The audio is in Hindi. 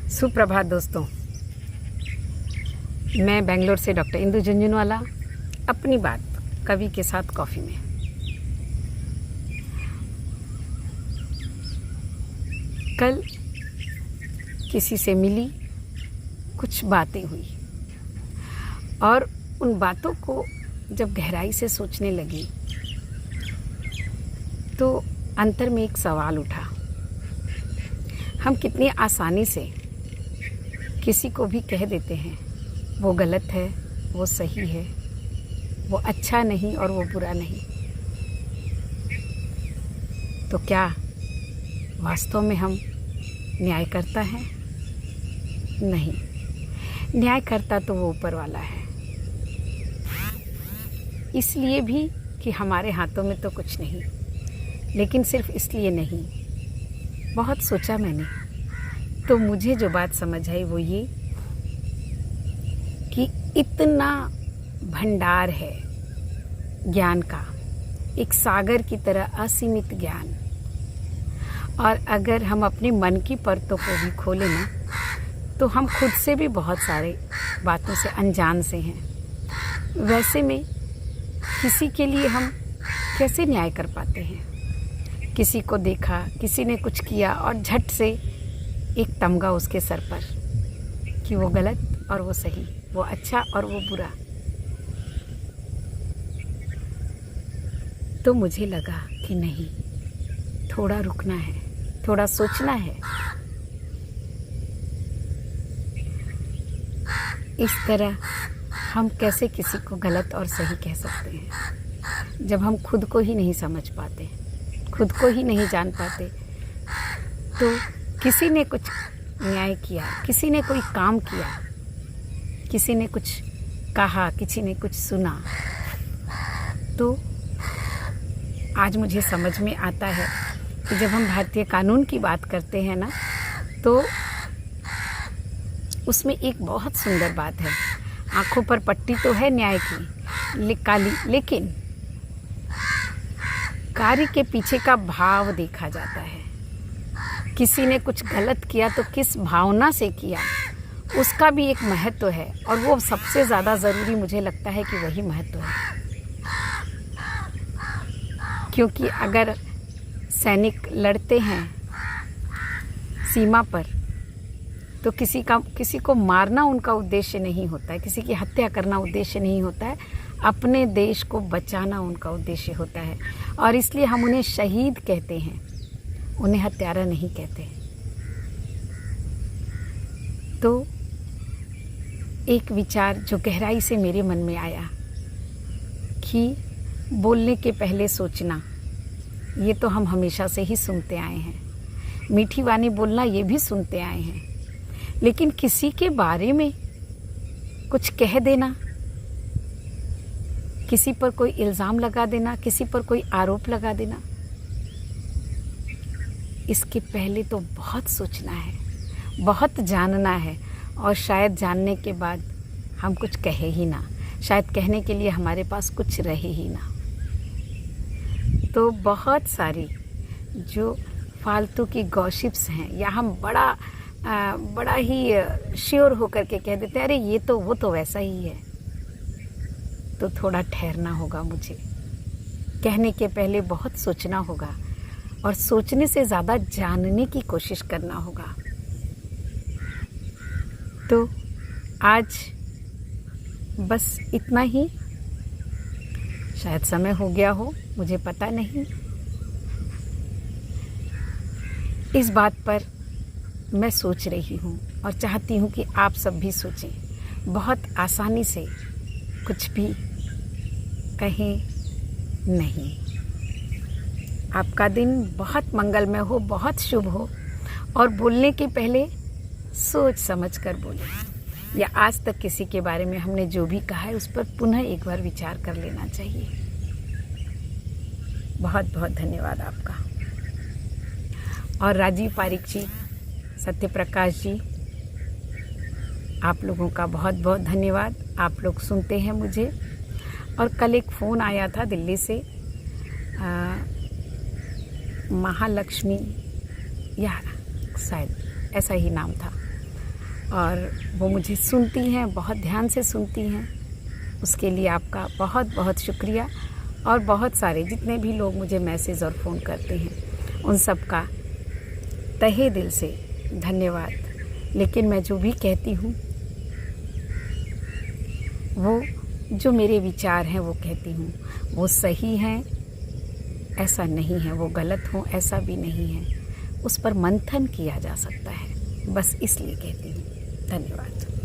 सुप्रभात दोस्तों, मैं बेंगलोर से डॉक्टर इंदु झुंझुनवाला अपनी बात कवि के साथ कॉफ़ी में। कल किसी से मिली, कुछ बातें हुई और उन बातों को जब गहराई से सोचने लगी तो अंतर में एक सवाल उठा। हम कितनी आसानी से किसी को भी कह देते हैं वो गलत है, वो सही है, वो अच्छा नहीं और वो बुरा नहीं। तो क्या वास्तव में हम न्यायकर्ता हैं? नहीं, न्यायकर्ता तो वो ऊपर वाला है। इसलिए भी कि हमारे हाथों में तो कुछ नहीं, लेकिन सिर्फ इसलिए नहीं। बहुत सोचा मैंने, तो मुझे जो बात समझ आई वो ये कि इतना भंडार है ज्ञान का, एक सागर की तरह असीमित ज्ञान, और अगर हम अपने मन की परतों को भी खोलें ना, तो हम खुद से भी बहुत सारे बातों से अनजान से हैं। वैसे में किसी के लिए हम कैसे न्याय कर पाते हैं? किसी को देखा, किसी ने कुछ किया और झट से एक तमगा उसके सर पर कि वो गलत और वो सही, वो अच्छा और वो बुरा। तो मुझे लगा कि नहीं, थोड़ा रुकना है, थोड़ा सोचना है। इस तरह हम कैसे किसी को गलत और सही कह सकते हैं जब हम खुद को ही नहीं समझ पाते, खुद को ही नहीं जान पाते। तो किसी ने कुछ न्याय किया, किसी ने कोई काम किया, किसी ने कुछ कहा, किसी ने कुछ सुना, तो आज मुझे समझ में आता है कि जब हम भारतीय कानून की बात करते हैं ना, तो उसमें एक बहुत सुंदर बात है। आँखों पर पट्टी तो है न्याय की काली, लेकिन कार्य के पीछे का भाव देखा जाता है। किसी ने कुछ गलत किया तो किस भावना से किया, उसका भी एक महत्व है, और वो सबसे ज़्यादा ज़रूरी मुझे लगता है कि वही महत्व है। क्योंकि अगर सैनिक लड़ते हैं सीमा पर, तो किसी को मारना उनका उद्देश्य नहीं होता है, किसी की हत्या करना उद्देश्य नहीं होता है, अपने देश को बचाना उनका उद्देश्य होता है। और इसलिए हम उन्हें शहीद कहते हैं, उन्हें हत्यारा नहीं कहते। तो एक विचार जो गहराई से मेरे मन में आया कि बोलने के पहले सोचना, ये तो हम हमेशा से ही सुनते आए हैं। मीठी वाणी बोलना ये भी सुनते आए हैं, लेकिन किसी के बारे में कुछ कह देना, किसी पर कोई इल्ज़ाम लगा देना, किसी पर कोई आरोप लगा देना, इसके पहले तो बहुत सोचना है, बहुत जानना है, और शायद जानने के बाद हम कुछ कहे ही ना, शायद कहने के लिए हमारे पास कुछ रहे ही ना। तो बहुत सारी जो फालतू की गॉसिप्स हैं, या हम बड़ा ही श्योर होकर के कह देते हैं, अरे ये तो वो तो वैसा ही है। तो थोड़ा ठहरना होगा मुझे, कहने के पहले बहुत सोचना होगा, और सोचने से ज़्यादा जानने की कोशिश करना होगा। तो आज बस इतना ही, शायद समय हो गया हो, मुझे पता नहीं। इस बात पर मैं सोच रही हूँ और चाहती हूँ कि आप सब भी सोचें। बहुत आसानी से कुछ भी कहें नहीं। आपका दिन बहुत मंगलमय हो, बहुत शुभ हो, और बोलने के पहले सोच समझ कर बोलें, या आज तक किसी के बारे में हमने जो भी कहा है उस पर पुनः एक बार विचार कर लेना चाहिए। बहुत बहुत धन्यवाद आपका। और राजीव पारिक जी, सत्य प्रकाश जी, आप लोगों का बहुत बहुत धन्यवाद। आप लोग सुनते हैं मुझे। और कल एक फ़ोन आया था दिल्ली से, महालक्ष्मी या शायद ऐसा ही नाम था, और वो मुझे सुनती हैं, बहुत ध्यान से सुनती हैं। उसके लिए आपका बहुत बहुत शुक्रिया। और बहुत सारे जितने भी लोग मुझे मैसेज और फ़ोन करते हैं उन सब का तहे दिल से धन्यवाद। लेकिन मैं जो भी कहती हूँ वो जो मेरे विचार हैं वो कहती हूँ, वो सही हैं ऐसा नहीं है, वो गलत हों ऐसा भी नहीं है। उस पर मंथन किया जा सकता है, बस इसलिए कहती हूँ। धन्यवाद।